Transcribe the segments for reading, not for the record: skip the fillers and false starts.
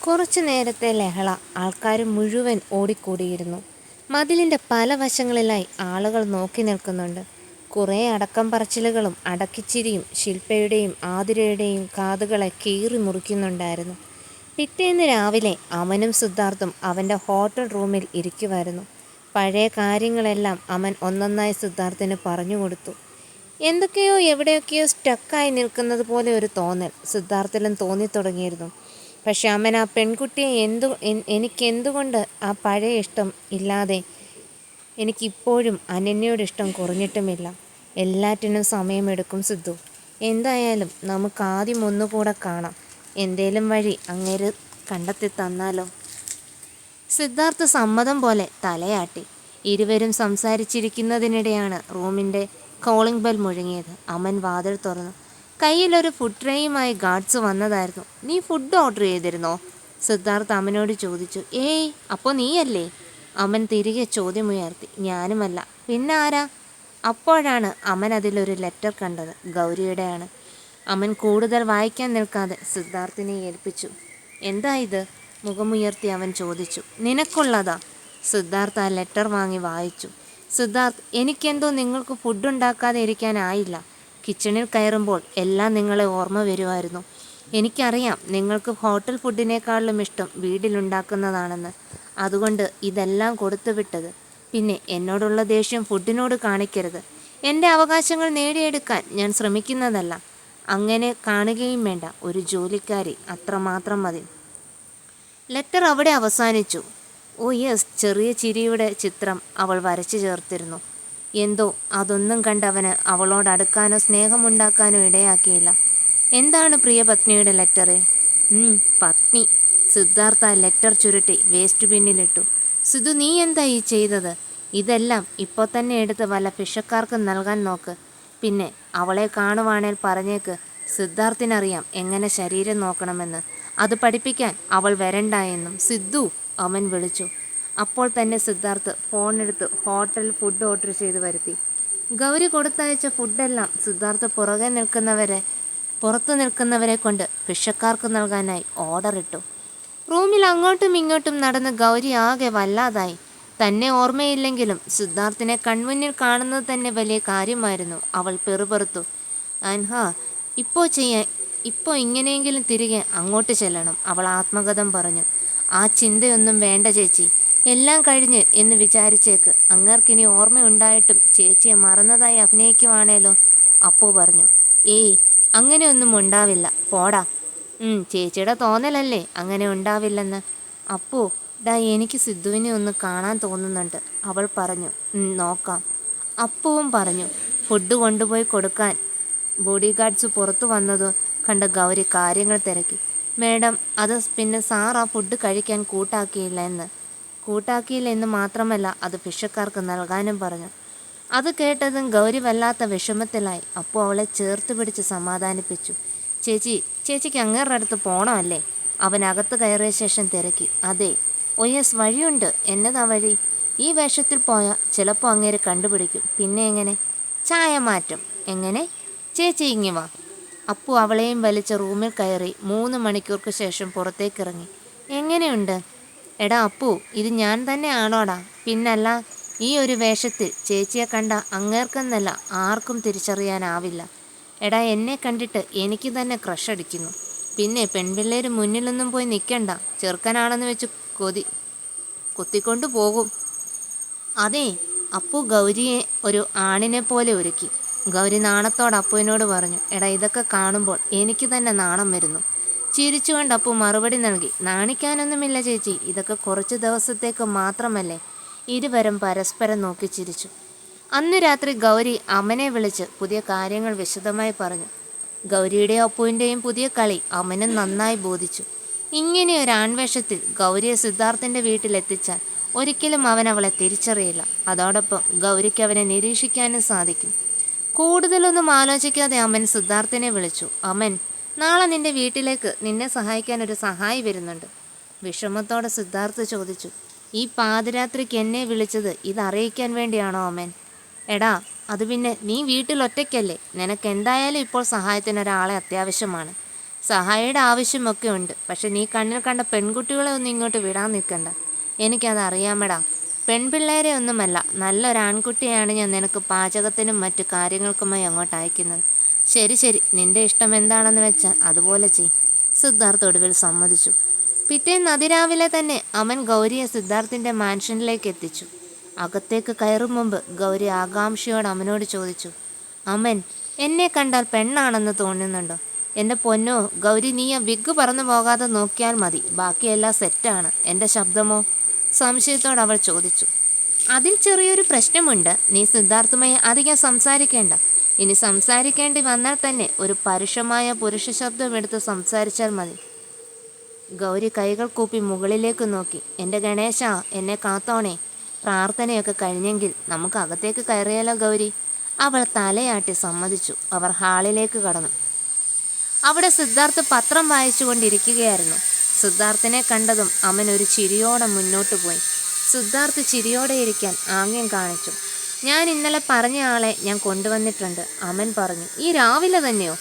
കുറച്ചു നേരത്തെ ലഹള ആൾക്കാർ മുഴുവൻ ഓടിക്കൂടിയിരുന്നു. മതിലിൻ്റെ പല വശങ്ങളിലായി ആളുകൾ നോക്കി നിൽക്കുന്നുണ്ട്. കുറേ അടക്കം പറച്ചിലുകളും അടക്കിച്ചിരിയും ശില്പയുടെയും ആതിരയുടെയും കാതുകളെ കീറി മുറിക്കുന്നുണ്ടായിരുന്നു. പിറ്റേന്ന് രാവിലെ അമനും സിദ്ധാർത്ഥും അവൻ്റെ ഹോട്ടൽ റൂമിൽ ഇരിക്കുമായിരുന്നു. പഴയ കാര്യങ്ങളെല്ലാം അമൻ ഒന്നൊന്നായി സിദ്ധാർത്ഥിന് പറഞ്ഞു കൊടുത്തു. എന്തൊക്കെയോ എവിടെയൊക്കെയോ സ്റ്റക്കായി നിൽക്കുന്നത് പോലെ ഒരു തോന്നൽ സിദ്ധാർത്ഥിലും തോന്നിത്തുടങ്ങിയിരുന്നു. പക്ഷെ അമ്മൻ ആ പെൺകുട്ടിയെ എനിക്കെന്തുകൊണ്ട് ആ പഴയ ഇഷ്ടം ഇല്ലാതെ എനിക്കിപ്പോഴും അനന്യയോട് ഇഷ്ടം കുറഞ്ഞിട്ടുമില്ല. എല്ലാറ്റിനും സമയമെടുക്കും സിദ്ധു. എന്തായാലും നമുക്ക് ആദ്യം ഒന്നുകൂടെ കാണാം. എന്തേലും വഴി അങ്ങേര് കണ്ടെത്തി തന്നാലോ? സിദ്ധാർത്ഥ് സമ്മതം പോലെ തലയാട്ടി. ഇരുവരും സംസാരിച്ചിരിക്കുന്നതിനിടെയാണ് റൂമിൻ്റെ കോളിംഗ് ബെൽ മുഴങ്ങിയത്. അമൻ വാതിൽ തുറന്നു. കയ്യിലൊരു ഫുഡ് ട്രേയുമായി ഗാർഡ്സ് വന്നതായിരുന്നു. നീ ഫുഡ് ഓർഡർ ചെയ്തിരുന്നോ? സിദ്ധാർത്ഥ് അമനോട് ചോദിച്ചു. ഏയ്, അപ്പോൾ നീയല്ലേ? അമൻ തിരികെ ചോദ്യമുയർത്തി. ഞാനുമല്ല, പിന്നെ ആരാ? അപ്പോഴാണ് അമൻ അതിലൊരു ലെറ്റർ കണ്ടത്. ഗൗരിയുടെയാണ്. അമൻ കൂടുതൽ വായിക്കാൻ നിൽക്കാതെ സിദ്ധാർത്ഥിനെ ഏൽപ്പിച്ചു. എന്താ ഇത്? മുഖമുയർത്തി അവൻ ചോദിച്ചു. നിനക്കുള്ളതാ. സിദ്ധാർത്ഥ് ആ ലെറ്റർ വാങ്ങി വായിച്ചു. സിദ്ധാർത്ഥ്, എനിക്കെന്തോ നിങ്ങൾക്ക് ഫുഡ് ഉണ്ടാക്കാതെ ഇരിക്കാനായില്ല. കിച്ചണിൽ കയറുമ്പോൾ എല്ലാം നിങ്ങളെ ഓർമ്മ വരുമായിരുന്നു. എനിക്കറിയാം നിങ്ങൾക്ക് ഹോട്ടൽ ഫുഡിനേക്കാളും ഇഷ്ടം വീട്ടിലുണ്ടാക്കുന്നതാണെന്ന്. അതുകൊണ്ട് ഇതെല്ലാം കൊടുത്തു വിട്ടത്. പിന്നെ എന്നോടുള്ള ദേഷ്യം ഫുഡിനോട് കാണിക്കരുത്. എൻ്റെ അവകാശങ്ങൾ നേടിയെടുക്കാൻ ഞാൻ ശ്രമിക്കുന്നതല്ല. അങ്ങനെ കാണുകയും വേണ്ട. ഒരു ജോലിക്കാരി, അത്രമാത്രം മതി. ലെറ്റർ അവിടെ അവസാനിച്ചു. ഓ യെസ്, ചെറിയ ചിരിയുടെ ചിത്രം അവൾ വരച്ചു ചേർത്തിരുന്നു. എന്തോ അതൊന്നും കണ്ടവന് അവളോട് അടുക്കാനോ സ്നേഹമുണ്ടാക്കാനോ ഇടയാക്കിയില്ല. എന്താണ് പ്രിയ പത്നിയുടെ ലെറ്ററ്? പത്നി. സിദ്ധാർത്ഥ ലെറ്റർ ചുരുട്ടി വേസ്റ്റ് ബിന്നിലിട്ടു. സിധു, നീ എന്താ ഈ ചെയ്തത്? ഇതെല്ലാം ഇപ്പോൾ തന്നെ എടുത്ത് വല്ല ഭിക്ഷക്കാർക്ക് നൽകാൻ നോക്ക്. പിന്നെ അവളെ കാണുവാണേൽ പറഞ്ഞേക്ക്. സിദ്ധാർത്ഥിനറിയാം എങ്ങനെ ശരീരം നോക്കണമെന്ന്. അത് പഠിപ്പിക്കാൻ അവൾ വരണ്ട എന്നും. സിദ്ധു, അവൻ വിളിച്ചു. അപ്പോൾ തന്നെ സിദ്ധാർത്ഥ് ഫോണെടുത്ത് ഹോട്ടലിൽ ഫുഡ് ഓർഡർ ചെയ്ത് വരുത്തി. ഗൗരി കൊടുത്തയച്ച ഫുഡെല്ലാം സിദ്ധാർത്ഥ് പുറത്തു നിൽക്കുന്നവരെ കൊണ്ട് ഭിക്ഷക്കാർക്ക് നൽകാനായി ഓർഡർ ഇട്ടു. റൂമിൽ അങ്ങോട്ടും ഇങ്ങോട്ടും നടന്ന് ഗൗരി ആകെ വല്ലാതായി. തന്നെ ഓർമ്മയില്ലെങ്കിലും സിദ്ധാർത്ഥിനെ കൺമുന്നിൽ കാണുന്നത് തന്നെ വലിയ കാര്യമായിരുന്നു. അവൾ പെറുപെറുത്തു. അൻഹാ, ഇപ്പോൾ ഇങ്ങനെയെങ്കിലും തിരികെ അങ്ങോട്ട് ചെല്ലണം, അവൾ ആത്മഗതം പറഞ്ഞു. ആ ചിന്തയൊന്നും വേണ്ട ചേച്ചി. എല്ലാം കഴിഞ്ഞ് എന്ന് വിചാരിച്ചേക്ക്. അങ്ങേർക്കിനി ഓർമ്മയുണ്ടായിട്ടും ചേച്ചിയെ മറന്നതായി അഭിനയിക്കുവാണേലോ? അപ്പു പറഞ്ഞു. ഏയ്, അങ്ങനെയൊന്നും ഉണ്ടാവില്ല, പോടാ. ചേച്ചിയുടെ തോന്നലല്ലേ അങ്ങനെ ഉണ്ടാവില്ലെന്ന്. അപ്പു, ഡാ, എനിക്ക് സിദ്ധുവിനെ ഒന്ന് കാണാൻ തോന്നുന്നുണ്ട്, അവൾ പറഞ്ഞു. നോക്കാം, അപ്പുവും പറഞ്ഞു. ഫുഡ് കൊണ്ടുപോയി കൊടുക്കാൻ ബോഡി ഗാർഡ്സ് പുറത്തു വന്നതോ കണ്ട ഗൗരി കാര്യങ്ങൾ തിരക്കി. മേഡം, അത് പിന്നെ സാർ ആ ഫുഡ് കഴിക്കാൻ കൂട്ടാക്കിയില്ല എന്ന് മാത്രമല്ല, അത് ഭിക്ഷക്കാർക്ക് നൽകാനും പറഞ്ഞു. അത് കേട്ടതും ഗൗരി വല്ലാത്ത വിഷമത്തിലായി. അപ്പോൾ അവളെ ചേർത്ത് പിടിച്ച് സമാധാനിപ്പിച്ചു. ചേച്ചിക്ക് അങ്ങേരുടെ അടുത്ത് പോകണമല്ലേ? അവൻ അകത്ത് കയറിയ ശേഷം തിരക്കി. അതെ. ഓ യെസ്, വഴിയുണ്ട്. എന്നതാ വഴി? ഈ വേഷത്തിൽ പോയാൽ ചിലപ്പോൾ അങ്ങേര് കണ്ടുപിടിക്കും. പിന്നെ എങ്ങനെ? ചായ മാറ്റം. എങ്ങനെ? ചേച്ചി ഇങ്ങി വാ. അപ്പു അവളെയും വലിച്ച റൂമിൽ കയറി 3 മണിക്കൂർക്ക് ശേഷം പുറത്തേക്കിറങ്ങി. എങ്ങനെയുണ്ട്? എടാ അപ്പു, ഇത് ഞാൻ തന്നെ ആണോടാ? പിന്നല്ല, ഈ ഒരു വേഷത്തിൽ ചേച്ചിയെ കണ്ട അങ്ങേർക്കെന്നല്ല ആർക്കും തിരിച്ചറിയാനാവില്ല. എടാ, എന്നെ കണ്ടിട്ട് എനിക്ക് തന്നെ ക്രഷ് അടിക്കുന്നു. പിന്നെ പെൺപിള്ളേർ മുന്നിലൊന്നും പോയി നിൽക്കണ്ട. ചെറുക്കനാണെന്ന് വെച്ച് കുത്തിക്കൊണ്ടു പോകും. അതെ. അപ്പു ഗൗരിയെ ഒരു ആണിനെ പോലെ ഒരുക്കി. ഗൗരി നാണത്തോട് അപ്പുവിനോട് പറഞ്ഞു. എടാ, ഇതൊക്കെ കാണുമ്പോൾ എനിക്ക് തന്നെ നാണം വരുന്നു. ചിരിച്ചുകൊണ്ട് അപ്പു മറുപടി നൽകി. നാണിക്കാനൊന്നുമില്ല ചേച്ചി, ഇതൊക്കെ കുറച്ച് ദിവസത്തേക്ക് മാത്രമല്ലേ. ഇരുവരും പരസ്പരം നോക്കി ചിരിച്ചു. അന്ന് രാത്രി ഗൗരി അമനെ വിളിച്ച് പുതിയ കാര്യങ്ങൾ വിശദമായി പറഞ്ഞു. ഗൗരിയുടെയും അപ്പുവിൻ്റെയും പുതിയ കളി അമനും നന്നായി ബോധിച്ചു. ഇങ്ങനെ ഒരു ആൺവേഷത്തിൽ ഗൗരിയെ സിദ്ധാർത്ഥിൻ്റെ വീട്ടിലെത്തിച്ചാൽ ഒരിക്കലും അവൻ അവളെ തിരിച്ചറിയില്ല. അതോടൊപ്പം ഗൗരിക്ക് അവനെ നിരീക്ഷിക്കാനും സാധിക്കും. കൂടുതലൊന്നും ആലോചിക്കാതെ അമൻ സിദ്ധാർത്ഥിനെ വിളിച്ചു. അമൻ, നാളെ നിന്റെ വീട്ടിലേക്ക് നിന്നെ സഹായിക്കാൻ ഒരു സഹായി വരുന്നുണ്ട്. വിഷമത്തോടെ സിദ്ധാർത്ഥ് ചോദിച്ചു. ഈ പാതിരാത്രിക്ക് എന്നെ വിളിച്ചത് ഇതറിയിക്കാൻ വേണ്ടിയാണോ അമൻ? എടാ, അത് പിന്നെ നീ വീട്ടിൽ ഒറ്റയ്ക്കല്ലേ. നിനക്ക് എന്തായാലും ഇപ്പോൾ സഹായത്തിനൊരാളെ അത്യാവശ്യമാണ്. സഹായിയുടെ ആവശ്യമൊക്കെ ഉണ്ട്. പക്ഷെ നീ കണ്ണിൽ കണ്ട പെൺകുട്ടികളെ ഒന്നും ഇങ്ങോട്ട് വിടാൻ നിൽക്കണ്ട. എനിക്കത് അറിയാമടാ. പെൺപിള്ളേരെ ഒന്നുമല്ല, നല്ലൊരു ആൺകുട്ടിയാണ് ഞാൻ നിനക്ക് പാചകത്തിനും മറ്റു കാര്യങ്ങൾക്കുമായി അങ്ങോട്ട് അയക്കുന്നത്. ശരി ശരി, നിന്റെ ഇഷ്ടം എന്താണെന്ന് വെച്ചാൽ അതുപോലെ ചെയ്. സിദ്ധാർത്ഥ് ഒടുവിൽ സമ്മതിച്ചു. പിറ്റേന്ന് അതിരാവിലെ തന്നെ അവൻ ഗൗരിയെ സിദ്ധാർത്ഥിൻ്റെ മാൻഷനിലേക്ക് എത്തിച്ചു. അകത്തേക്ക് കയറും മുമ്പ് ഗൗരി ആകാംക്ഷയോട് അവനോട് ചോദിച്ചു, അമൻ, എന്നെ കണ്ടാൽ പെണ്ണാണെന്ന് തോന്നുന്നുണ്ടോ? എൻ്റെ പൊന്നോ ഗൗരി, നീ ആ വിഗ് പറന്നു പോകാതെ നോക്കിയാൽ മതി, ബാക്കിയെല്ലാം സെറ്റാണ്. എൻ്റെ ശബ്ദമോ? സംശയത്തോടെ അവൾ ചോദിച്ചു. അതിൽ ചെറിയൊരു പ്രശ്നമുണ്ട്. നീ സിദ്ധാർത്ഥുമായി അധികം സംസാരിക്കേണ്ട. ഇനി സംസാരിക്കേണ്ടി വന്നാൽ തന്നെ ഒരു പരുഷമായ പുരുഷ ശബ്ദം എടുത്ത് സംസാരിച്ചാൽ മതി. ഗൗരി കൈകൾ കൂപ്പി മുകളിലേക്ക് നോക്കി. എൻ്റെ ഗണേശ, എന്നെ കാത്തോണേ. പ്രാർത്ഥനയൊക്കെ കഴിഞ്ഞെങ്കിൽ നമുക്ക് അകത്തേക്ക് കയറിയാലോ ഗൗരി? അവൾ തലയാട്ടി സമ്മതിച്ചു. അവർ ഹാളിലേക്ക് കടന്നു. അവിടെ സിദ്ധാർത്ഥ് പത്രം വായിച്ചുകൊണ്ടിരിക്കുകയായിരുന്നു. സിദ്ധാർത്ഥിനെ കണ്ടതും അവൻ ഒരു ചിരിയോടെ മുന്നോട്ട് പോയി. സിദ്ധാർത്ഥ് ചിരിയോടെ ഇരിക്കാൻ ആംഗ്യം കാണിച്ചു. ഞാൻ ഇന്നലെ പറഞ്ഞ ആളെ ഞാൻ കൊണ്ടുവന്നിട്ടുണ്ട്, അമൻ പറഞ്ഞു. ഈ രാവിലെ തന്നെയോ?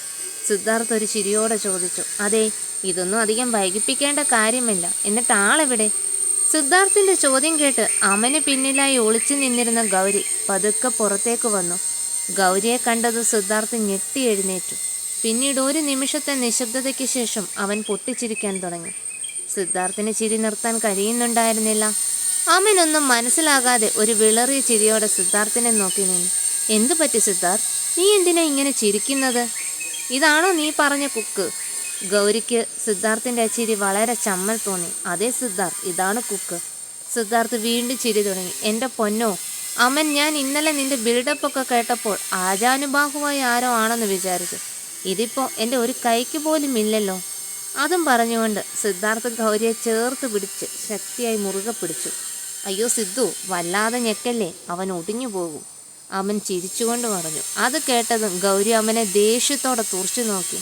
സിദ്ധാർത്ഥ് ഒരു ചിരിയോടെ ചോദിച്ചു. അതെ, ഇതൊന്നും അധികം വൈകിപ്പിക്കേണ്ട കാര്യമില്ല. എന്നിട്ട് ആളെവിടെ? സിദ്ധാർത്ഥിൻ്റെ ചോദ്യം കേട്ട് അമന് പിന്നിലായി ഒളിച്ചു നിന്നിരുന്ന ഗൗരി പതുക്കെ പുറത്തേക്ക് വന്നു. ഗൗരിയെ കണ്ടത് സിദ്ധാർത്ഥ് ഞെട്ടി എഴുന്നേറ്റു. പിന്നീട് ഒരു നിമിഷത്തെ നിശബ്ദതയ്ക്ക് ശേഷം അവൻ പൊട്ടിച്ചിരിക്കാൻ തുടങ്ങി. സിദ്ധാർത്ഥിന് ചിരി നിർത്താൻ കഴിയുന്നുണ്ടായിരുന്നില്ല. അമനൊന്നും മനസ്സിലാകാതെ ഒരു വിളറിയ ചിരിയോടെ സിദ്ധാർത്ഥിനെ നോക്കി നിന്നു. എന്തു പറ്റി സിദ്ധാർത്ഥ്? നീ എന്തിനാ ഇങ്ങനെ ചിരിക്കുന്നത്? ഇതാണോ നീ പറഞ്ഞ കുക്ക്? ഗൗരിക്ക് സിദ്ധാർത്ഥിൻ്റെ ചിരി വളരെ ചമ്മൽ തോന്നി. അതേ സിദ്ധാർത്ഥ്, ഇതാണ് കുക്ക്. സിദ്ധാർത്ഥ് വീണ്ടും ചിരി തുടങ്ങി. എൻ്റെ പൊന്നോ അമൻ, ഞാൻ ഇന്നലെ നിന്റെ ബിൽഡപ്പൊക്കെ കേട്ടപ്പോൾ ആജാനുബാഹുവായി ആരോ ആണെന്ന് വിചാരിച്ചു. ഇതിപ്പോൾ എൻ്റെ ഒരു കൈക്ക് പോലും ഇല്ലല്ലോ. അതും പറഞ്ഞുകൊണ്ട് സിദ്ധാർത്ഥ് ഗൗരിയെ ചേർത്ത് പിടിച്ച് ശക്തിയായി മുറുകെ പിടിച്ചു. അയ്യോ സിദ്ധു, വല്ലാതെ ഞെക്കല്ലേ, അവൻ ഒടിഞ്ഞു പോകും, അവൻ ചിരിച്ചുകൊണ്ട് പറഞ്ഞു. അത് കേട്ടതും ഗൗരി അവനെ ദേഷ്യത്തോടെ തുറച്ചു നോക്കി.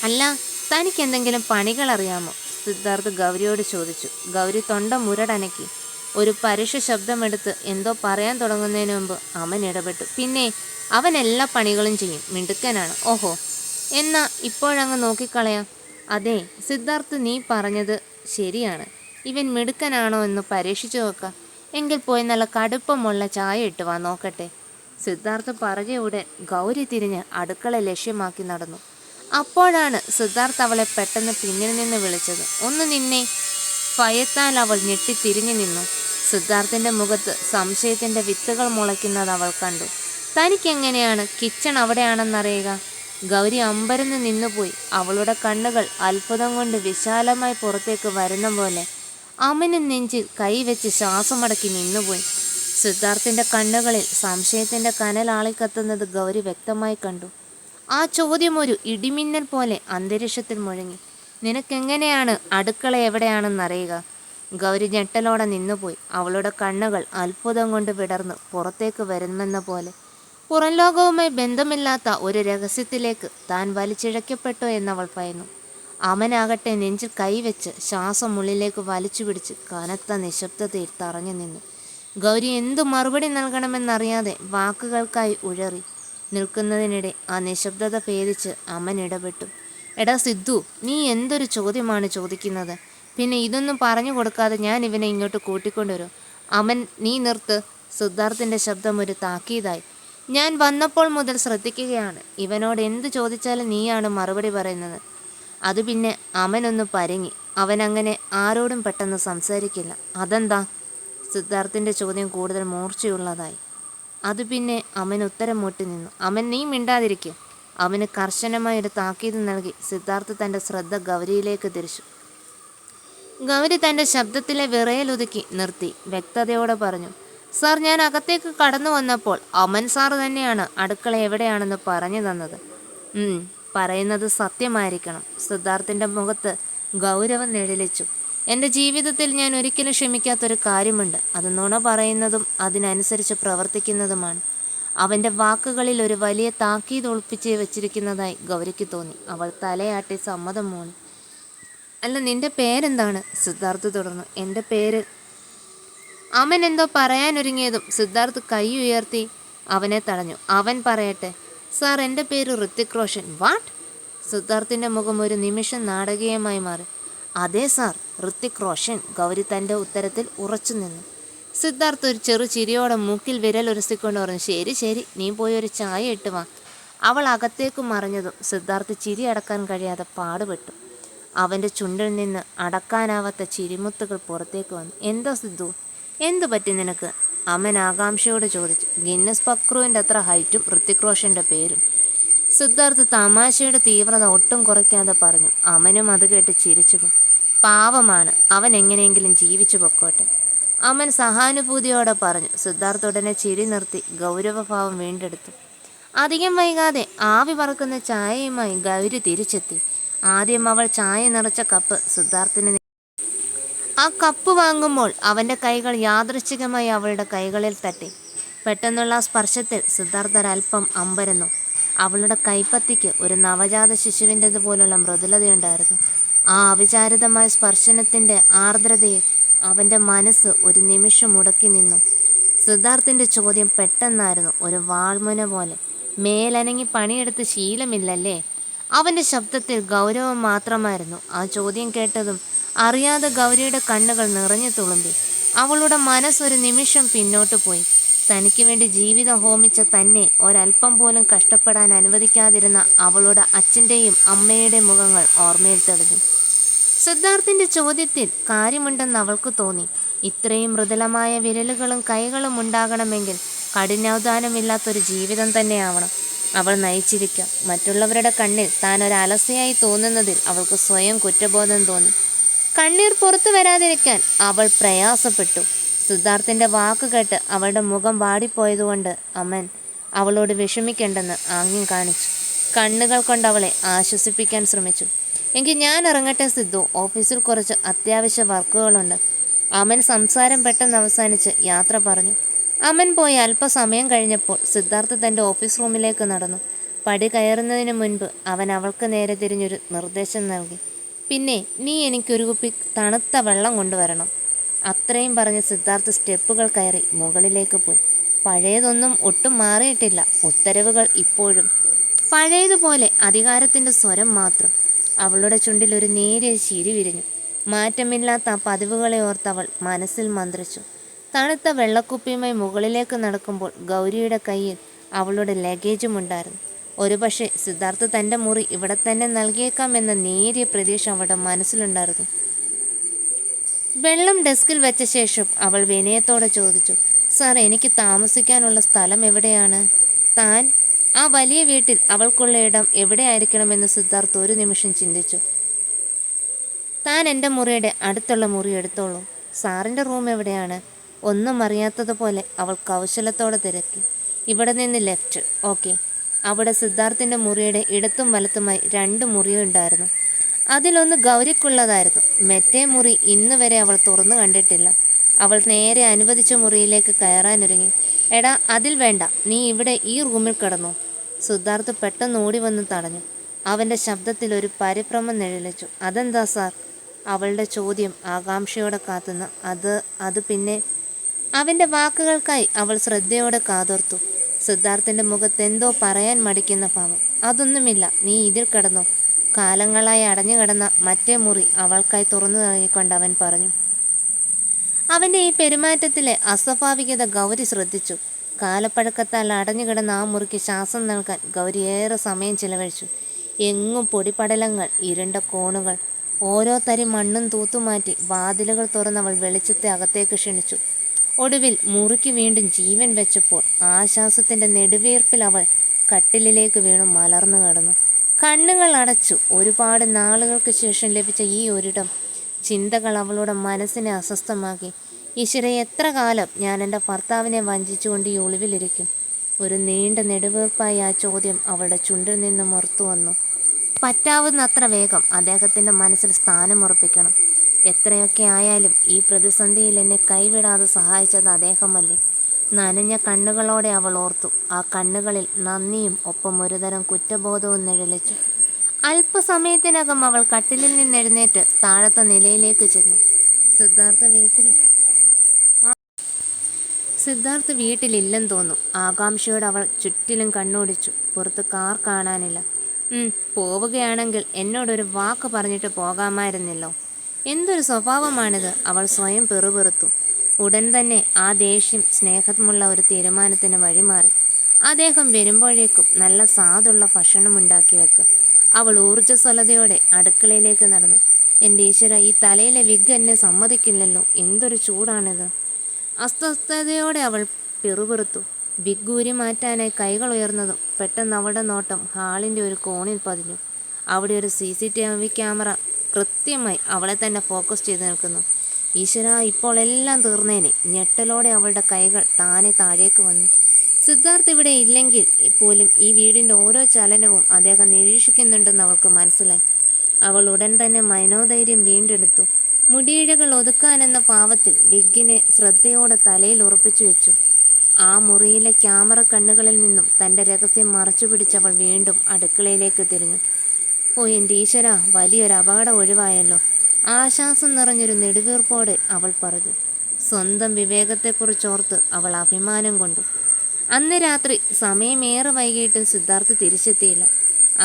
അല്ല, തനിക്ക് എന്തെങ്കിലും പണികൾ അറിയാമോ? സിദ്ധാർത്ഥ് ഗൗരിയോട് ചോദിച്ചു. ഗൗരി തൊണ്ട മുരടനക്കി. ഒരു പരുഷ ശബ്ദമെടുത്ത് എന്തോ പറയാൻ തുടങ്ങുന്നതിന് മുമ്പ് അവൻ ഇടപെട്ടു. പിന്നെ അവൻ എല്ലാ പണികളും ചെയ്യും, മിടുക്കനാണ്. ഓഹോ, എന്നാ ഇപ്പോഴങ്ങ് നോക്കിക്കളയാം. അതെ സിദ്ധാർത്ഥ്, നീ പറഞ്ഞത് ശരിയാണ്. ഇവൻ മിടുക്കനാണോ എന്ന് പരീക്ഷിച്ചു നോക്കാം. എങ്കിൽ പോയി നല്ല കടുപ്പമുള്ള ചായ ഇട്ട് വാ, നോക്കട്ടെ. സിദ്ധാർത്ഥ് പറഞ്ഞ ഉടൻ ഗൗരി തിരിഞ്ഞ് അടുക്കള ലക്ഷ്യമാക്കി നടന്നു. അപ്പോഴാണ് സിദ്ധാർത്ഥ് അവളെ പെട്ടെന്ന് പിന്നിൽ നിന്ന് വിളിച്ചത്. ഒന്ന് നിന്നെ. ഭയത്താൽ അവൾ ഞെട്ടി തിരിഞ്ഞു നിന്നു. സിദ്ധാർത്ഥിൻ്റെ മുഖത്ത് സംശയത്തിൻ്റെ വിത്തുകൾ മുളയ്ക്കുന്നത് അവൾ കണ്ടു. തനിക്കെങ്ങനെയാണ് കിച്ചൺ അവിടെയാണെന്നറിയുക? ഗൗരി അമ്പരന്ന് നിന്നുപോയി. അവളുടെ കണ്ണുകൾ അത്ഭുതം കൊണ്ട് വിശാലമായി പുറത്തേക്ക് വരുന്ന പോലെ അമന് നെഞ്ചിൽ കൈവച്ച് ശ്വാസമടക്കി നിന്നുപോയി. സിദ്ധാർത്ഥിൻ്റെ കണ്ണുകളിൽ സംശയത്തിൻ്റെ കനലാളിക്കത്തുന്നത് ഗൗരി വ്യക്തമായി കണ്ടു. ആ ചോദ്യം ഒരു ഇടിമിന്നൽ പോലെ അന്തരീക്ഷത്തിൽ മുഴങ്ങി. നിനക്കെങ്ങനെയാണ് അടുക്കള എവിടെയാണെന്നറിയുക? ഗൗരി ഞെട്ടലോടെ നിന്നുപോയി. അവളുടെ കണ്ണുകൾ അത്ഭുതം കൊണ്ട് വിടർന്ന് പുറത്തേക്ക് വരുമെന്ന പോലെ പുറം ലോകവുമായി ബന്ധമില്ലാത്ത ഒരു രഹസ്യത്തിലേക്ക് താൻ വലിച്ചിഴക്കപ്പെട്ടോ എന്നവൾ ഭയന്നു. അമനാകട്ടെ നെഞ്ചിൽ കൈവച്ച് ശ്വാസം ഉള്ളിലേക്ക് വലിച്ചു പിടിച്ച് കനത്ത നിശബ്ദതയിൽ തറഞ്ഞു നിന്നു. ഗൗരി എന്തു മറുപടി നൽകണമെന്നറിയാതെ വാക്കുകൾക്കായി ഉഴറി നിൽക്കുന്നതിനിടെ ആ നിശബ്ദത ഭേദിച്ച് അമൻ ഇടപെട്ടു. എടാ സിദ്ധു, നീ എന്തൊരു ചോദ്യമാണ് ചോദിക്കുന്നത്? പിന്നെ ഇതൊന്നും പറഞ്ഞു കൊടുക്കാതെ ഞാൻ ഇവനെ ഇങ്ങോട്ട് കൂട്ടിക്കൊണ്ടുവരും. അമൻ, നീ നിർത്ത്. സിദ്ധാർത്ഥിൻ്റെ ശബ്ദം ഒരു താക്കീതായി. ഞാൻ വന്നപ്പോൾ മുതൽ ശ്രദ്ധിക്കുകയാണ്. ഇവനോട് എന്ത് ചോദിച്ചാലും നീയാണ് മറുപടി പറയുന്നത്. അത് പിന്നെ അമനൊന്ന് പരങ്ങി. അവനങ്ങനെ ആരോടും പെട്ടെന്ന് സംസാരിക്കില്ല. അതെന്താ? സിദ്ധാർത്ഥിൻ്റെ ചോദ്യം കൂടുതൽ മൂർച്ചയുള്ളതായി. അത് പിന്നെ അമൻ ഉത്തരം മുട്ടി നിന്നു. അമൻ, നീ മിണ്ടാതിരിക്കും. അവന് കർശനമായൊരു താക്കീത് നൽകി സിദ്ധാർത്ഥ് തൻ്റെ ശ്രദ്ധ ഗൗരിയിലേക്ക് തിരിച്ചു. ഗൗരി തൻ്റെ ശബ്ദത്തിലെ വിറയലൊതുക്കി നിർത്തി വ്യക്തതയോടെ പറഞ്ഞു. സാർ, ഞാൻ അകത്തേക്ക് കടന്നു വന്നപ്പോൾ അമൻ സാർ തന്നെയാണ് അടുക്കള എവിടെയാണെന്ന് പറഞ്ഞു തന്നത്. പറയുന്നത് സത്യമായിരിക്കണം. സിദ്ധാർത്ഥിൻ്റെ മുഖത്ത് ഗൗരവം നിഴലിച്ചു. എൻ്റെ ജീവിതത്തിൽ ഞാൻ ഒരിക്കലും ക്ഷമിക്കാത്തൊരു കാര്യമുണ്ട്. അത് നുണ പറയുന്നതും അതിനനുസരിച്ച് പ്രവർത്തിക്കുന്നതുമാണ്. അവൻ്റെ വാക്കുകളിൽ ഒരു വലിയ താക്കീത് ഒളിപ്പിച്ച് വെച്ചിരിക്കുന്നതായി ഗൗരിക്ക് തോന്നി. അവൾ തലയാട്ടി സമ്മതം മൂളി. അല്ല, നിന്റെ പേരെന്താണ്? സിദ്ധാർത്ഥ് തുടർന്നു. എൻ്റെ പേര്. അമൻ എന്തോ പറയാനൊരുങ്ങിയതും സിദ്ധാർത്ഥ് കൈ ഉയർത്തി അവനെ തടഞ്ഞു. അവൻ പറയട്ടെ. സാർ, എൻ്റെ പേര് ഋത്തിക് റോഷൻ. വാട്ട്? സിദ്ധാർത്ഥിൻ്റെ മുഖം ഒരു നിമിഷം നാടകീയമായി മാറി. അതെ സാർ, ഋത്തിക് റോഷൻ. ഗൗരി തൻ്റെ ഉത്തരത്തിൽ ഉറച്ചു നിന്നു. സിദ്ധാർത്ഥ് ഒരു ചെറു ചിരിയോടെ മൂക്കിൽ വിരൽ ഉരസിക്കൊണ്ട് പറഞ്ഞു, ശരി ശരി, നീ പോയി ഒരു ചായ ഇട്ട് വാ. അവൾ അകത്തേക്ക് മറിഞ്ഞതും സിദ്ധാർത്ഥ് ചിരി അടക്കാൻ കഴിയാതെ പാടുപെട്ടു. അവൻ്റെ ചുണ്ടിൽ നിന്ന് അടക്കാനാവാത്ത ചിരിമുത്തുകൾ പുറത്തേക്ക് വന്നു. എന്താ സിദ്ധു, എന്തു പറ്റി നിനക്ക്? അമൻ ആകാംക്ഷയോട് ചോദിച്ചു. ഗിന്നസ് പക്രുവിൻ്റെ അത്ര ഹൈറ്റും ഋത്തിക് റോഷൻ്റെ പേരും. സിദ്ധാർത്ഥ് തമാശയുടെ തീവ്രത ഒട്ടും കുറയ്ക്കാതെ പറഞ്ഞു. അമനും അത് കേട്ട് ചിരിച്ചു. പാവമാണ്, അവൻ എങ്ങനെയെങ്കിലും ജീവിച്ചു പൊക്കോട്ടെ, അമൻ സഹാനുഭൂതിയോടെ പറഞ്ഞു. സിദ്ധാർത്ഥ് ഉടനെ ചിരി നിർത്തി ഗൗരവഭാവം വീണ്ടെടുത്തു. അധികം വൈകാതെ ആവി പറക്കുന്ന ചായയുമായി ഗൗരി തിരിച്ചെത്തി. ആദ്യം അവൾ ചായ നിറച്ച കപ്പ് സിദ്ധാർത്ഥിന്. ആ കപ്പ് വാങ്ങുമ്പോൾ അവൻ്റെ കൈകൾ യാദൃശ്ചികമായി അവളുടെ കൈകളിൽ തട്ടി. പെട്ടെന്നുള്ള ആ സ്പർശത്തിൽ സിദ്ധാർത്ഥ ഒരൽപ്പം അമ്പരന്നു. അവളുടെ കൈപ്പത്തിക്ക് ഒരു നവജാത ശിശുവിൻ്റെതുപോലുള്ള മൃദുലതയുണ്ടായിരുന്നു. ആ അവിചാരിതമായ സ്പർശനത്തിൻ്റെ ആർദ്രതയിൽ അവൻ്റെ മനസ്സ് ഒരു നിമിഷം മുടക്കി നിന്നു. സിദ്ധാർത്ഥിൻ്റെ ചോദ്യം പെട്ടെന്നായിരുന്നു, ഒരു വാൾമുന പോലെ. മേലനങ്ങി പണിയെടുത്ത് ശീലമില്ലല്ലേ? അവൻ്റെ ശബ്ദത്തിൽ ഗൗരവം മാത്രമായിരുന്നു. ആ ചോദ്യം കേട്ടതും അറിയാതെ ഗൗരിയുടെ കണ്ണുകൾ നിറഞ്ഞു തുളുമ്പി. അവളുടെ മനസ്സൊരു നിമിഷം പിന്നോട്ട് പോയി. തനിക്ക് വേണ്ടി ജീവിതം ഹോമിച്ച തന്നെ ഒരൽപ്പം പോലും കഷ്ടപ്പെടാൻ അനുവദിക്കാതിരുന്ന അവളുടെ അച്ഛൻ്റെയും അമ്മയുടെയും മുഖങ്ങൾ ഓർമ്മയിൽ തെളിഞ്ഞു. സിദ്ധാർത്ഥിൻ്റെ ചോദ്യത്തിൽ കാര്യമുണ്ടെന്ന് അവൾക്ക് തോന്നി. ഇത്രയും മൃദുലമായ വിരലുകളും കൈകളും ഉണ്ടാകണമെങ്കിൽ കഠിനാധ്വാനമില്ലാത്തൊരു ജീവിതം തന്നെയാവണം അവൾ നയിച്ചിരിക്കുക. മറ്റുള്ളവരുടെ കണ്ണിൽ താൻ ഒരു അലസയായി തോന്നുന്നതിൽ അവൾക്ക് സ്വയം കുറ്റബോധം തോന്നി. കണ്ണീർ പുറത്തു വരാതിരിക്കാൻ അവൾ പ്രയാസപ്പെട്ടു. സിദ്ധാർത്ഥിൻ്റെ വാക്ക് കേട്ട് അവളുടെ മുഖം വാടിപ്പോയതുകൊണ്ട് അമൻ അവളോട് വിഷമിക്കേണ്ടെന്ന് ആംഗ്യം കാണിച്ചു. കണ്ണുകൾ കൊണ്ട് അവളെ ആശ്വസിപ്പിക്കാൻ ശ്രമിച്ചു. എങ്കിൽ ഞാൻ ഇറങ്ങട്ടെ സിദ്ധു, ഓഫീസിൽ കുറച്ച് അത്യാവശ്യ വർക്കുകളുണ്ട്. അമൻ സംസാരം പെട്ടെന്ന് അവസാനിച്ച് യാത്ര പറഞ്ഞു. അമൻ പോയി അല്പസമയം കഴിഞ്ഞപ്പോൾ സിദ്ധാർത്ഥ് തൻ്റെ ഓഫീസ് റൂമിലേക്ക് നടന്നു. പടി കയറുന്നതിന് മുൻപ് അവൻ അവൾക്ക് നേരെ തിരിഞ്ഞൊരു നിർദ്ദേശം നൽകി. പിന്നെ നീ എനിക്കൊരു കുപ്പി തണുത്ത വെള്ളം കൊണ്ടുവരണം. അത്രയും പറഞ്ഞ് സിദ്ധാർത്ഥ് സ്റ്റെപ്പുകൾ കയറി മുകളിലേക്ക് പോയി. പഴയതൊന്നും ഒട്ടും മാറിയിട്ടില്ല. ഉത്തരവുകൾ ഇപ്പോഴും പഴയതുപോലെ, അധികാരത്തിൻ്റെ സ്വരം മാത്രം. അവളുടെ ചുണ്ടിൽ ഒരു നേരിയ ചിരി വിരിഞ്ഞു. മാറ്റമില്ലാത്ത ആ പതിവുകളെ ഓർത്തവൾ മനസ്സിൽ മന്ത്രിച്ചു. തണുത്ത വെള്ളക്കുപ്പിയുമായി മുകളിലേക്ക് നടക്കുമ്പോൾ ഗൗരിയുടെ കയ്യിൽ അവളുടെ ലഗേജും ഉണ്ടായിരുന്നു. ഒരുപക്ഷെ സിദ്ധാർത്ഥ് തൻ്റെ മുറി ഇവിടെ തന്നെ നൽകിയേക്കാം എന്ന നേരിയ പ്രതീക്ഷ അവളുടെ മനസ്സിലുണ്ടായിരുന്നു. വെള്ളം ഡെസ്കിൽ വെച്ച ശേഷം അവൾ വിനയത്തോടെ ചോദിച്ചു, സാർ, എനിക്ക് താമസിക്കാനുള്ള സ്ഥലം എവിടെയാണ്? താൻ ആ വലിയ വീട്ടിൽ അവൾക്കുള്ള ഇടം എവിടെയായിരിക്കണമെന്ന് സിദ്ധാർത്ഥ് ഒരു നിമിഷം ചിന്തിച്ചു. താൻ എൻ്റെ മുറിയുടെ അടുത്തുള്ള മുറി എടുത്തോളൂ. സാറിൻ്റെ റൂം എവിടെയാണ്? ഒന്നും അറിയാത്തതുപോലെ അവൾ കൗശലത്തോടെ തിരക്കി. ഇവിടെ നിന്ന് ലെഫ്റ്റ്. ഓക്കെ. അവിടെ സിദ്ധാർത്ഥിൻ്റെ മുറിയുടെ ഇടത്തും വലത്തുമായി 2 മുറിയുണ്ടായിരുന്നു. അതിലൊന്ന് ഗൗരിക്കുള്ളതായിരുന്നു. മറ്റേ മുറി ഇന്ന് വരെ അവൾ തുറന്നു കണ്ടിട്ടില്ല. അവൾ നേരെ അനുവദിച്ച മുറിയിലേക്ക് കയറാനൊരുങ്ങി. എടാ, അതിൽ വേണ്ട, നീ ഇവിടെ ഈ റൂമിൽ കിടന്നു. സിദ്ധാർത്ഥ് പെട്ടെന്ന് ഓടി വന്ന് തടഞ്ഞു. അവൻ്റെ ശബ്ദത്തിൽ ഒരു പരിഭ്രമം നിഴലിച്ചു. അതെന്താ സാർ? അവളുടെ ചോദ്യം ആകാംക്ഷയോടെ കാത്തുന്ന. അത് പിന്നെ. അവൻ്റെ വാക്കുകൾക്കായി അവൾ ശ്രദ്ധയോടെ കാതോർത്തു. സിദ്ധാർത്ഥിൻ്റെ മുഖത്ത് എന്തോ പറയാൻ മടിക്കുന്ന ഭാവം. അതൊന്നുമില്ല, നീ ഇതിൽ കിടന്നു. കാലങ്ങളായി അടഞ്ഞു കിടന്ന മറ്റേ മുറി അവൾക്കായി തുറന്നു നൽകിക്കൊണ്ട് അവൻ പറഞ്ഞു. അവൻ്റെ ഈ പെരുമാറ്റത്തിലെ അസ്വാഭാവികത ഗൗരി ശ്രദ്ധിച്ചു. കാലപ്പഴക്കത്താൽ അടഞ്ഞുകിടന്ന ആ മുറിക്ക് ശ്വാസം നൽകാൻ ഗൗരി ഏറെ സമയം ചിലവഴിച്ചു. എങ്ങും പൊടിപടലങ്ങൾ, ഇരുണ്ട കോണുകൾ. ഓരോ തരി മണ്ണും തൂത്തുമാറ്റി വാതിലുകൾ തുറന്നവൾ വെളിച്ചത്തെ അകത്തേക്ക് ക്ഷണിച്ചു. ഒടുവിൽ മുറിക്ക് വീണ്ടും ജീവൻ വെച്ചപ്പോൾ ആശ്വാസത്തിൻ്റെ നെടുവീർപ്പിൽ അവൾ കട്ടിലിലേക്ക് വീണു മലർന്നു കിടന്നു. കണ്ണുകൾ അടച്ചു. ഒരുപാട് നാളുകൾക്ക് ശേഷം ലഭിച്ച ഈ ഒരിടം ചിന്തകൾ അവളുടെ മനസ്സിനെ അസ്വസ്ഥമാക്കി. ഈശ്വര, എത്ര കാലം ഞാൻ എൻ്റെ ഭർത്താവിനെ വഞ്ചിച്ചുകൊണ്ട് ഈ ഒളിവിലിരിക്കും? ഒരു നീണ്ട നെടുവീർപ്പായി ആ ചോദ്യം അവളുടെ ചുണ്ടിൽ നിന്നും ഓർത്തു വന്നു. പറ്റാവുന്നത്ര വേഗം അദ്ദേഹത്തിൻ്റെ മനസ്സിൽ സ്ഥാനമുറപ്പിക്കണം. എത്രയൊക്കെ ആയാലും ഈ പ്രതിസന്ധിയിൽ എന്നെ കൈവിടാതെ സഹായിച്ചത് അദ്ദേഹമല്ലേ? നനഞ്ഞ കണ്ണുകളോടെ അവൾ ഓർത്തു. ആ കണ്ണുകളിൽ നന്ദിയും ഒപ്പം ഒരുതരം കുറ്റബോധവും നിഴലിച്ചു. അല്പസമയത്തിനകം അവൾ കട്ടിലിൽ നിന്നെഴുന്നേറ്റ് താഴത്തെ നിലയിലേക്ക് ചെന്നു. സിദ്ധാർത്ഥ് വീട്ടിലില്ലെന്ന് തോന്നുന്നു. ആകാംക്ഷയോടെ അവൾ ചുറ്റിലും കണ്ണോടിച്ചു. പുറത്ത് കാർ കാണാനില്ല. പോവുകയാണെങ്കിൽ എന്നോടൊരു വാക്ക് പറഞ്ഞിട്ട് പോകാമായിരുന്നല്ലോ. എന്തൊരു സ്വഭാവമാണിത്, അവൾ സ്വയം പെറുപെറുത്തു. ഉടൻ തന്നെ ആ ദേഷ്യം സ്നേഹമുള്ള ഒരു തീരുമാനത്തിന് വഴിമാറി. അദ്ദേഹം വരുമ്പോഴേക്കും നല്ല സാധുള്ള ഭക്ഷണം ഉണ്ടാക്കി വെക്കുക. അവൾ ഊർജ്ജസ്വലതയോടെ അടുക്കളയിലേക്ക് നടന്നു. എൻ്റെ ഈശ്വര, ഈ തലയിലെ വിഗ് എന്നെ സമ്മതിക്കില്ലല്ലോ, എന്തൊരു ചൂടാണിത്. അസ്വസ്ഥതയോടെ അവൾ പിറുപിറുത്തു. വിഗ് ഊരി മാറ്റാനായി കൈകൾ ഉയർന്നതും പെട്ടെന്ന് അവളുടെ നോട്ടം ഹാളിൻ്റെ ഒരു കോണിൽ പതിഞ്ഞു. അവിടെ ഒരു CCTV ക്യാമറ കൃത്യമായി അവളെ തന്നെ ഫോക്കസ് ചെയ്ത് നിൽക്കുന്നു. ഈശ്വര, ഇപ്പോൾ എല്ലാം തീർന്നേനെ. ഞെട്ടലോടെ അവളുടെ കൈകൾ താനെ താഴേക്ക് വന്നു. സിദ്ധാർത്ഥ് ഇവിടെ ഇല്ലെങ്കിൽ പോലും ഈ വീടിൻ്റെ ഓരോ ചലനവും അദ്ദേഹം നിരീക്ഷിക്കുന്നുണ്ടെന്ന് അവൾക്ക് മനസ്സിലായി. അവൾ ഉടൻ തന്നെ മനോധൈര്യം വീണ്ടെടുത്തു. മുടിയിഴകൾ ഒതുക്കാനെന്ന പാവത്തിൽ വിഗിനെ ശ്രദ്ധയോടെ തലയിൽ ഉറപ്പിച്ചു വെച്ചു. ആ മുറിയിലെ ക്യാമറ കണ്ണുകളിൽ നിന്നും തൻ്റെ രഹസ്യം മറച്ചു പിടിച്ചവൾ വീണ്ടും അടുക്കളയിലേക്ക് തിരിഞ്ഞു. ഓ എൻ്റെ ഈശ്വര, വലിയൊരു അപകടം ഒഴിവായല്ലോ. ആശ്വാസം നിറഞ്ഞൊരു നെടുവീർപ്പോടെ അവൾ പറഞ്ഞു. സ്വന്തം വിവേകത്തെക്കുറിച്ചോർത്ത് അവൾ അഭിമാനം കൊണ്ടു. അന്ന് രാത്രി സമയമേറെ വൈകിയിട്ടും സിദ്ധാർത്ഥ് തിരിച്ചെത്തിയില്ല.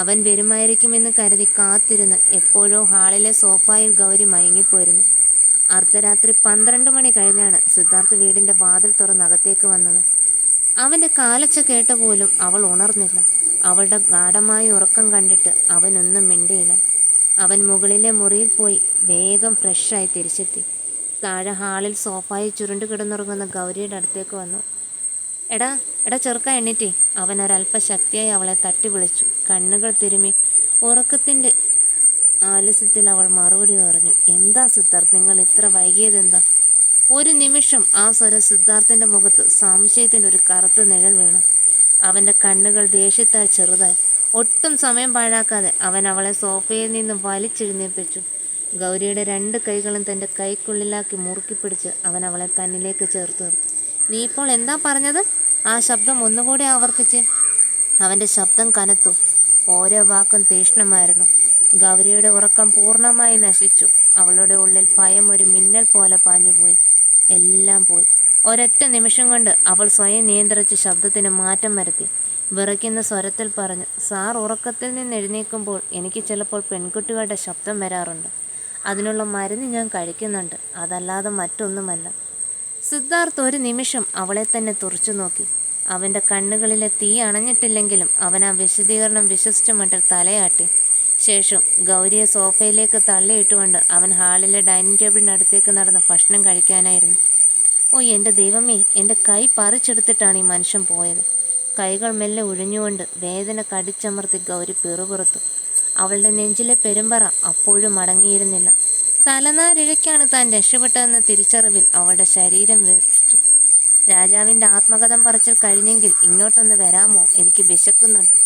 അവൻ വരുമായിരിക്കുമെന്ന് കരുതി കാത്തിരുന്ന് എപ്പോഴോ ഹാളിലെ സോഫായിൽ ഗൗരി മയങ്ങിപ്പോയിരുന്നു. അർദ്ധരാത്രി 12 മണി കഴിഞ്ഞാണ് സിദ്ധാർത്ഥ് വീടിൻ്റെ വാതിൽ തുറന്നകത്തേക്ക് വന്നത്. അവൻ്റെ കാലച്ച കേട്ട പോലും അവൾ ഉണർന്നില്ല. അവളുടെ ഗാഢമായ ഉറക്കം കണ്ടിട്ട് അവനൊന്നും മിണ്ടിയില്ല. അവൻ മുകളിലെ മുറിയിൽ പോയി വേഗം ഫ്രഷായി തിരിച്ചെത്തി. താഴെ ഹാളിൽ സോഫായിൽ ചുരുണ്ടു കിടന്നുറങ്ങുന്ന ഗൗരിയുടെ അടുത്തേക്ക് വന്നു. എടാ എടാ ചെറുക്ക, എണ്ണീറ്റേ. അവൻ ഒരല്പ ശക്തിയായി അവളെ തട്ടി വിളിച്ചു. കണ്ണുകൾ തിരുമി ഉറക്കത്തിൻ്റെ ആലസ്യത്തിൽ അവൾ മറുപടി പറഞ്ഞു. എന്താ സിദ്ധാർത്ഥ്, നിങ്ങൾ ഇത്ര വൈകിയതെന്താ? ഒരു നിമിഷം ആ സ്വരം സിദ്ധാർത്ഥിൻ്റെ മുഖത്ത് സംശയത്തിൻ്റെ ഒരു കറുത്ത നിഴൽ വീണു. അവൻ്റെ കണ്ണുകൾ ദേഷ്യത്താൽ ചെറുതായി. ഒട്ടും സമയം പാഴാക്കാതെ അവൻ അവളെ സോഫയിൽ നിന്ന് വലിച്ചെഴുന്നേൽപ്പിച്ചു. ഗൗരിയുടെ 2 കൈകളും തൻ്റെ കൈക്കുള്ളിലാക്കി മുറുക്കി പിടിച്ച് അവൻ അവളെ തന്നിലേക്ക് ചേർത്ത് നിർത്തി. നീ ഇപ്പോൾ എന്താ പറഞ്ഞത്? ആ ശബ്ദം ഒന്നുകൂടി ആവർത്തിച്ച്. അവൻ്റെ ശബ്ദം കനത്തു. ഓരോ വാക്കും തീക്ഷ്ണമായിരുന്നു. ഗൗരിയുടെ ഉറക്കം പൂർണ്ണമായി നശിച്ചു. അവളുടെ ഉള്ളിൽ ഭയം ഒരു മിന്നൽ പോലെ പാഞ്ഞുപോയി. എല്ലാം പോയി. ഒരൊറ്റ നിമിഷം കൊണ്ട് അവൾ സ്വയം നിയന്ത്രിച്ച് ശബ്ദത്തിന് മാറ്റം വരുത്തി. വിറയ്ക്കുന്ന സ്വരത്തിൽ പറഞ്ഞു. സാർ ഉറക്കത്തിൽ നിന്ന് എഴുന്നേൽക്കുമ്പോൾ എനിക്ക് ചിലപ്പോൾ പെൺകുട്ടികളുടെ ശബ്ദം വരാറുണ്ട്. അതിനുള്ള മരുന്ന് ഞാൻ കഴിക്കുന്നുണ്ട്, അതല്ലാതെ മറ്റൊന്നുമല്ല. സിദ്ധാർത്ഥ് ഒരു നിമിഷം അവളെ തന്നെ തുറച്ചു നോക്കി. അവൻ്റെ കണ്ണുകളിലെ തീ അണഞ്ഞിട്ടില്ലെങ്കിലും അവൻ ആ വിശദീകരണം വിശ്വസിച്ച മട്ടിൽ തലയാട്ടി. ശേഷം ഗൗരിയെ സോഫയിലേക്ക് തള്ളിയിട്ടുകൊണ്ട് അവൻ ഹാളിലെ ഡൈനിങ് ടേബിളിനടുത്തേക്ക് നടന്ന് ഭക്ഷണം കഴിക്കാനായിരുന്നു. ഓ എൻ്റെ ദൈവമേ, എൻ്റെ കൈ പറിച്ചെടുത്തിട്ടാണ് ഈ മനുഷ്യൻ പോയത്. കൈകൾ മെല്ലെ ഒഴിഞ്ഞുകൊണ്ട് വേദന കടിച്ചമർത്തി ഗൗരി പിറുപിറുത്തു. അവളുടെ നെഞ്ചിലെ പെരുമ്പറ അപ്പോഴും അടങ്ങിയിരുന്നില്ല. തലനാരിഴയ്ക്കാണ് താൻ രക്ഷപ്പെട്ടതെന്ന തിരിച്ചറിവിൽ അവളുടെ ശരീരം വിറച്ചു. രാജാവിൻ്റെ ആത്മകഥം പറച്ചിൽ കഴിഞ്ഞെങ്കിൽ ഇങ്ങോട്ടൊന്ന് വരാമോ, എനിക്ക് വിശക്കുന്നുണ്ട്.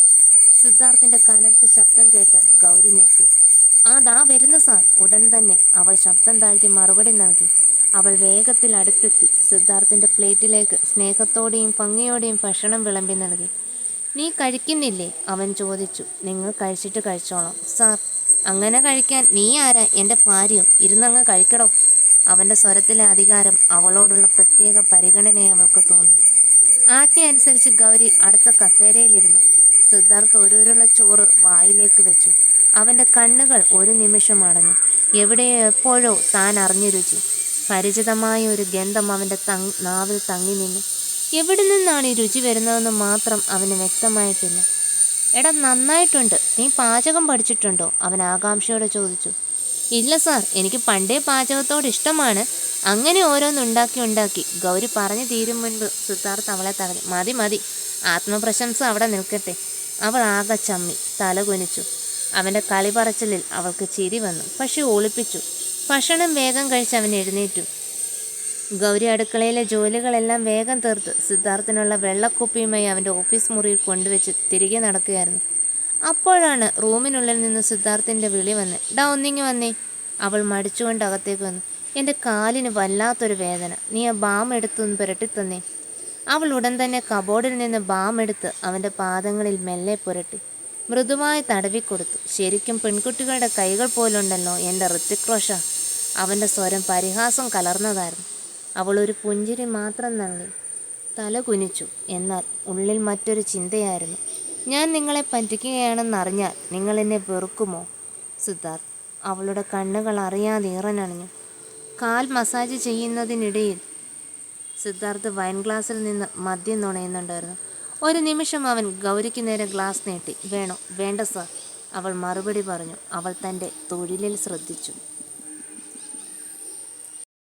സിദ്ധാർത്ഥിൻ്റെ കനത്ത ശബ്ദം കേട്ട് ഗൗരി ഞെട്ടി. ദാ വരുന്നു സാർ. ഉടൻ തന്നെ അവൾ ശബ്ദം താഴ്ത്തി മറുപടി നൽകി. അവൾ വേഗത്തിൽ അടുത്തെത്തി സിദ്ധാർത്ഥിൻ്റെ പ്ലേറ്റിലേക്ക് സ്നേഹത്തോടെയും ഭംഗിയോടെയും ഭക്ഷണം വിളമ്പി നൽകി. നീ കഴിക്കുന്നില്ലേ? അവൻ ചോദിച്ചു. നിങ്ങൾ കഴിച്ചിട്ട് കഴിച്ചോളാം സാർ. അങ്ങനെ കഴിക്കാൻ നീ ആരാ? എൻ്റെ ഭാര്യയോ? ഇരുന്നങ്ങ് കഴിക്കടോ. അവൻ്റെ സ്വരത്തിലെ അധികാരം അവളോടുള്ള പ്രത്യേക പരിഗണനയെ അവൾക്ക് തോന്നി. ആജ്ഞ അനുസരിച്ച് ഗൗരി അടുത്ത കസേരയിലിരുന്നു. സിദ്ധാർത്ഥ് ഒരുരുള ചോറ് വായിലേക്ക് വെച്ചു. അവൻ്റെ കണ്ണുകൾ ഒരു നിമിഷം അടഞ്ഞു. എവിടെയോ എപ്പോഴോ താൻ അറിഞ്ഞ രുചി, പരിചിതമായ ഒരു ഗന്ധം അവൻ്റെ നാവിൽ തങ്ങി നിന്നു. എവിടെ നിന്നാണ് ഈ രുചി വരുന്നതെന്ന് മാത്രം അവന് വ്യക്തമായിട്ടില്ല. എടാ നന്നായിട്ടുണ്ട്. നീ പാചകം പഠിച്ചിട്ടുണ്ടോ? അവൻ ആകാംക്ഷയോടെ ചോദിച്ചു. ഇല്ല സാർ, എനിക്ക് പണ്ടേ പാചകത്തോട് ഇഷ്ടമാണ്. അങ്ങനെ ഓരോന്നുണ്ടാക്കി ഗൗരി പറഞ്ഞു തീരും മുൻപ് സിദ്ധാർത്ഥ് അവളെ തടഞ്ഞു. മതി മതി, ആത്മപ്രശംസ അവിടെ നിൽക്കട്ടെ. അവൾ ആകെ ചമ്മി തല കുനിച്ചു. അവൻ്റെ കളി പറച്ചിലിൽ അവൾക്ക് ചിരി വന്നു, പക്ഷെ ഒളിപ്പിച്ചു. ഭക്ഷണം വേഗം കഴിച്ച് അവൻ എഴുന്നേറ്റു. ഗൗരി അടുക്കളയിലെ ജോലികളെല്ലാം വേഗം തീർത്ത് സിദ്ധാർത്ഥിനുള്ള വെള്ളക്കുപ്പിയുമായി അവൻ്റെ ഓഫീസ് മുറിയിൽ കൊണ്ടുവച്ച് തിരികെ നടക്കുകയായിരുന്നു. അപ്പോഴാണ് റൂമിനുള്ളിൽ നിന്ന് സിദ്ധാർത്ഥിൻ്റെ വിളി വന്ന്. ഡാ ഒന്നിങ്ങി വന്നേ. അവൾ മടിച്ചുകൊണ്ട് അകത്തേക്ക് വന്നു. എൻ്റെ കാലിന് വല്ലാത്തൊരു വേദന, നീ ആ ബാം എടുത്തൊന്ന് പുരട്ടിത്തന്നേ. അവൾ ഉടൻ തന്നെ കബോർഡിൽ നിന്ന് ബാം എടുത്ത് അവൻ്റെ പാദങ്ങളിൽ മെല്ലെ പുരട്ടി മൃദുവായി തടവിക്കൊടുത്തു. ശരിക്കും പെൺകുട്ടികളുടെ കൈകൾ പോലുണ്ടല്ലോ എൻ്റെ ഋത്തിക് റോഷൻ. അവൻ്റെ സ്വരം പരിഹാസം കലർന്നതായിരുന്നു. അവൾ ഒരു പുഞ്ചിരി മാത്രം നൽകി തല കുനിച്ചു. എന്നാൽ ഉള്ളിൽ മറ്റൊരു ചിന്തയായിരുന്നു. ഞാൻ നിങ്ങളെ പറ്റിക്കുകയാണെന്നറിഞ്ഞാൽ നിങ്ങൾ എന്നെ വെറുക്കുമോ? സിദ്ധാർത്ഥ്. അവളുടെ കണ്ണുകൾ അറിയാതെ ഈറനണിഞ്ഞു. കാൽ മസാജ് ചെയ്യുന്നതിനിടയിൽ സിദ്ധാർത്ഥ് വൈൻ ഗ്ലാസ്സിൽ നിന്ന് മദ്യം നുണയുന്നുണ്ടായിരുന്നു. ഒരു നിമിഷം അവൻ ഗൗരിക്ക് നേരെ ഗ്ലാസ് നീട്ടി. വേണോ? വേണ്ട സർ, അവൾ മറുപടി പറഞ്ഞു. അവൾ തൻ്റെ തൊഴിലിൽ ശ്രദ്ധിച്ചു.